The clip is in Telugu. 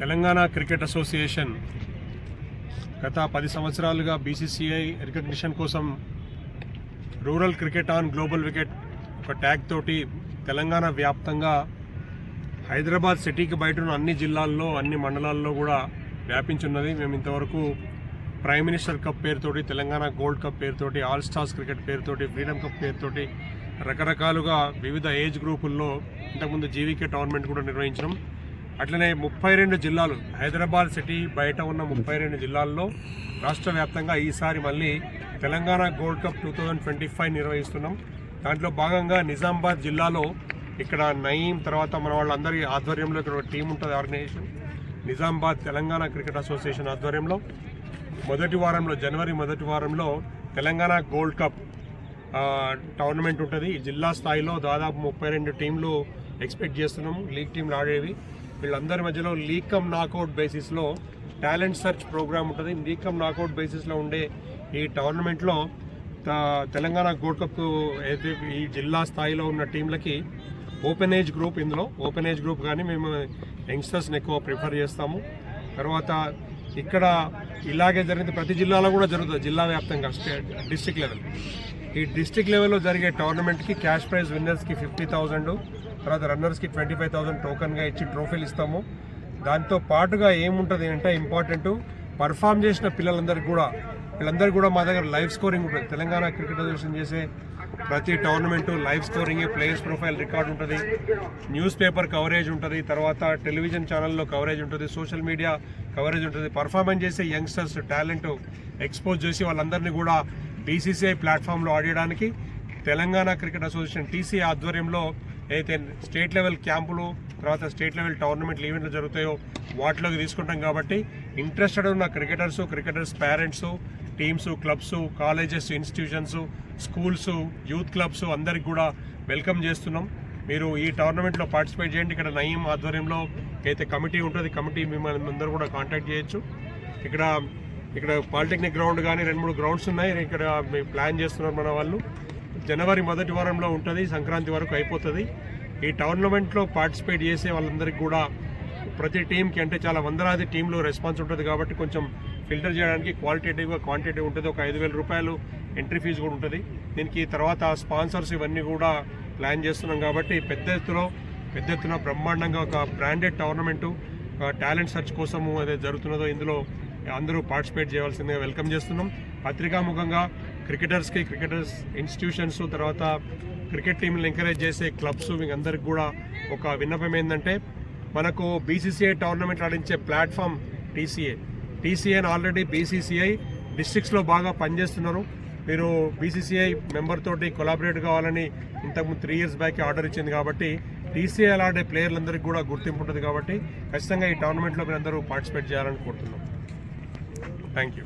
తెలంగాణ క్రికెట్ అసోసియేషన్ గత 10 సంవత్సరాలుగా బీసీసీఐ రికగ్నిషన్ కోసం rural cricket on global wicket ఒక ట్యాగ్ తోటి తెలంగాణ వ్యాప్తంగా హైదరాబాద్ సిటీకి బయట ఉన్న అన్ని జిల్లాల్లో అన్ని మండలాల్లో కూడా వ్యాపించున్నది. మేము ఇంతవరకు ప్రైమ్ మినిస్టర్ కప్ పేరుతోటి, తెలంగాణ గోల్డ్ కప్ పేరుతోటి, ఆల్ స్టార్స్ క్రికెట్ పేరుతోటి, ఫ్రీడమ్ కప్ పేరుతోటి రకరకాలుగా వివిధ ఏజ్ గ్రూపుల్లో ఇంతకుముందు జీవీకే టోర్నమెంట్ కూడా నిర్వహించడం. అట్లనే 32 జిల్లాలు, హైదరాబాద్ సిటీ బయట ఉన్న 32 జిల్లాల్లో రాష్ట్ర వ్యాప్తంగా ఈసారి మళ్ళీ తెలంగాణ గోల్డ్ కప్ 2025 నిర్వహిస్తున్నాం. దాంట్లో భాగంగా నిజామాబాద్ జిల్లాలో ఇక్కడ నయీం తర్వాత మన వాళ్ళందరి ఆధ్వర్యంలో ఇక్కడ టీం ఉంటుంది. Organization Nizamabad Telangana cricket association ఆధ్వర్యంలో జనవరి మొదటి వారంలో తెలంగాణ గోల్డ్ కప్ టోర్నమెంట్ ఉంటుంది. జిల్లా స్థాయిలో దాదాపు 32 టీంలు ఎక్స్పెక్ట్ చేస్తున్నాము. లీగ్ టీంలు ఆడేవి. వీళ్ళందరి మధ్యలో లీగ్ కమ్ నాకౌట్ బేసిస్లో టాలెంట్ సెర్చ్ ప్రోగ్రామ్ ఉంటుంది. లీగ్ కమ్ నాకౌట్ బేసిస్లో ఉండే ఈ టోర్నమెంట్లో తెలంగాణ గోల్డ్ కప్ అయితే ఈ జిల్లా స్థాయిలో ఉన్న టీంలకి ఓపెన్ ఏజ్ గ్రూప్, ఇందులో ఓపెన్ ఏజ్ గ్రూప్ కానీ మేము యంగ్స్టర్స్ని ఎక్కువ ప్రిఫర్ చేస్తాము. తర్వాత ఇక్కడ ఇలాగే జరిగింది, ప్రతి జిల్లాలో కూడా జరుగుతుంది. జిల్లా వ్యాప్తంగా డిస్ట్రిక్ట్ లెవెల్, ఈ డిస్ట్రిక్ట్ లెవెల్లో జరిగే టోర్నమెంట్కి క్యాష్ ప్రైజ్ విన్నర్స్కి 50,000, తర్వాత రన్నర్స్కి 25,000 టోకన్గా ఇచ్చి ట్రోఫీలు ఇస్తాము. దాంతో పాటుగా ఏముంటుంది అంటే ఇంపార్టెంట్, పర్ఫామ్ చేసిన వీళ్ళందరికీ కూడా మా దగ్గర లైవ్ స్కోరింగ్ ఉంటుంది. తెలంగాణ క్రికెట్ అసోసియేషన్ చేసే ప్రతి tournament live scoring, players profile record ఉంటుంది, న్యూస్ పేపర్ కవరేజ్ ఉంటుంది, తర్వాత టెలివిజన్ ఛానల్లో కవరేజ్ ఉంటుంది, సోషల్ మీడియా కవరేజ్ ఉంటుంది. పర్ఫార్మెన్స్ చేసే యంగ్స్టర్స్ టాలెంట్ ఎక్స్పోజ్ చేసి వాళ్ళందరినీ కూడా బీసీసీఐ ప్లాట్ఫామ్లో ఆడడానికి తెలంగాణ క్రికెట్ అసోసియేషన్ టీసీ ఆధ్వర్యంలో అయితే స్టేట్ లెవెల్ క్యాంపులు, తర్వాత స్టేట్ లెవెల్ టోర్నమెంట్లు ఈవెంట్లు జరుగుతాయో వాటిలోకి తీసుకుంటాం. కాబట్టి ఇంట్రెస్టెడ్ ఉన్న cricketers parents, teams, clubs, colleges, institutions, schools, youth clubs అందరికి కూడా వెల్కమ్ చేస్తున్నాం. మీరు ఈ టోర్నమెంట్లో పార్టిసిపేట్ చేయండి. ఇక్కడ నయీం ఆధ్వర్యంలో అయితే కమిటీ ఉంటుంది. కమిటీ మిమ్మల్ని అందరూ కూడా కాంటాక్ట్ చేయొచ్చు. ఇక్కడ పాలిటెక్నిక్ గ్రౌండ్ కానీ 2-3 గ్రౌండ్స్ ఉన్నాయి. ఇక్కడ ప్లాన్ చేస్తున్నారు మన వాళ్ళు. జనవరి మొదటి వారంలో ఉంటుంది, సంక్రాంతి వరకు అయిపోతుంది. ఈ టోర్నమెంట్లో పార్టిసిపేట్ చేసే వాళ్ళందరికీ కూడా ప్రతి టీంకి అంటే చాలా వందలాది టీంలో రెస్పాన్స్ ఉంటుంది. కాబట్టి కొంచెం ఫిల్టర్ చేయడానికి క్వాలిటేటివ్గా క్వాంటిటేటివ్ ఉంటుంది. ఒక 5,000 రూపాయలు ఎంట్రీ ఫీజు కూడా ఉంటుంది. దీనికి తర్వాత స్పాన్సర్స్ ఇవన్నీ కూడా ప్లాన్ చేస్తున్నాం. కాబట్టి పెద్ద ఎత్తున బ్రహ్మాండంగా ఒక బ్రాండెడ్ టోర్నమెంటు టాలెంట్ సెర్చ్ కోసము అదే జరుగుతున్నదో ఇందులో అందరూ పార్టిసిపేట్ చేయవలసిందిగా వెల్కమ్ చేస్తున్నాం. పత్రికాముఖంగా క్రికెటర్స్ ఇన్స్టిట్యూషన్స్, తర్వాత క్రికెట్ టీంలను ఎంకరేజ్ చేసే క్లబ్స్ అందరికి కూడా ఒక విన్నపం ఏంటంటే, మనకు బీసీసీఐ టోర్నమెంట్ ఆడించే ప్లాట్ఫామ్ టీసీఏని ఆల్రెడీ బీసీసీఐ డిస్ట్రిక్ట్స్లో బాగా పనిచేస్తున్నారు. మీరు బీసీసీఐ మెంబర్ తోటి కొలాబరేట్ కావాలని ఇంతకుముందు 3 years బ్యాక్ ఆర్డర్ ఇచ్చింది. కాబట్టి టీసీఐ ఆడే ప్లేయర్లందరికీ కూడా గుర్తింపు ఉంటుంది. కాబట్టి ఖచ్చితంగా ఈ టోర్నమెంట్లో మీరు అందరూ పార్టిసిపేట్ చేయాలని కోరుతున్నాం. Thank you.